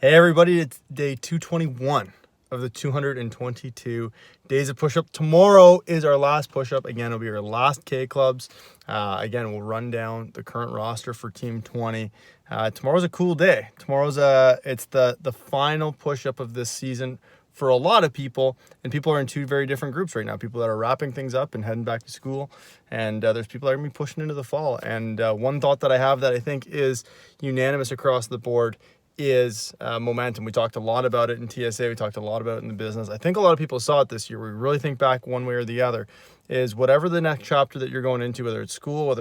Hey everybody, it's day 221 of the 222 days of push-up. Tomorrow is our last push-up. Again, it'll be our last K-Clubs. Again, we'll run down the current roster for Team 20. Tomorrow's a cool day. It's the final push-up of this season for a lot of people, and people are in two very different groups right now. People that are wrapping things up and heading back to school, and there's people that are going to be pushing into the fall. And one thought that I have that I think is unanimous across the board is momentum. We talked a lot about it in TSA. We talked a lot about it in the business. I think a lot of people saw it this year. We really think back one way or the other is whatever the next chapter that you're going into, whether it's school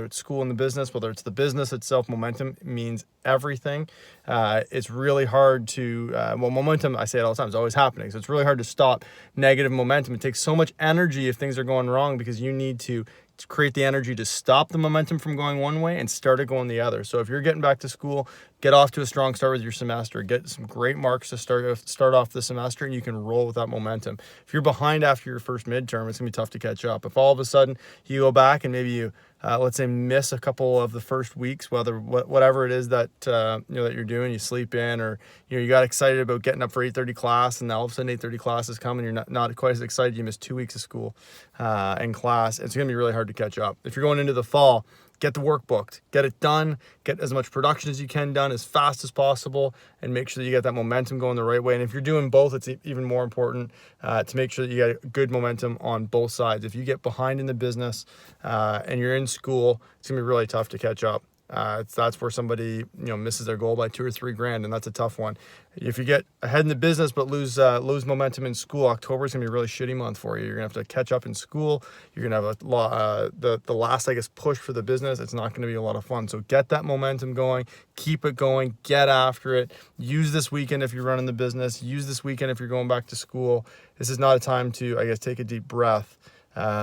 in the business, whether it's the business itself, momentum means everything. It's really hard to, momentum, I say it all the time, is always happening. So it's really hard to stop negative momentum. It takes so much energy if things are going wrong because you need to create the energy to stop the momentum from going one way and start it going the other. So if you're getting back to school, get off to a strong start with your semester, get some great marks to start off the semester, and you can roll with that momentum. If you're behind after your first midterm, it's gonna be tough to catch up. If all of a sudden you go back and maybe you let's say miss a couple of the first weeks, whatever it is that that you're doing, you sleep in, or you got excited about getting up for 8:30 class, and now all of a sudden 8:30 class is coming, you're not quite as excited, you miss 2 weeks of school and class, it's gonna be really hard to catch up. If you're going into the fall, get the work booked, get it done, get as much production as you can done as fast as possible, and make sure that you get that momentum going the right way. And if you're doing both, it's even more important to make sure that you get good momentum on both sides. If you get behind in the business and you're in school, it's gonna be really tough to catch up. That's where somebody misses their goal by $2 or $3 grand, and that's a tough one. If you get ahead in the business but lose momentum in school, October is gonna be a really shitty month for you. You're gonna have to catch up in school. You're gonna have the last push for the business. It's not gonna be a lot of fun. So get that momentum going, keep it going, get after it. Use this weekend if you're running the business. Use this weekend if you're going back to school. This is not a time to take a deep breath.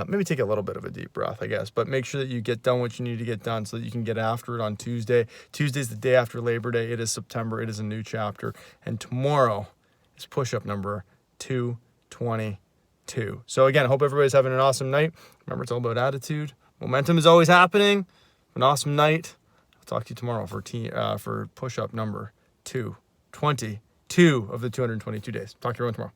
Maybe take a little bit of a deep breath, but make sure that you get done what you need to get done so that you can get after it on Tuesday. Tuesday's the day after Labor Day. It is September. It is a new chapter. And tomorrow is push-up number 222. So again, I hope everybody's having an awesome night. Remember, it's all about attitude. Momentum is always happening. An awesome night. I'll talk to you tomorrow for push-up number 222 of the 222 days. Talk to everyone tomorrow.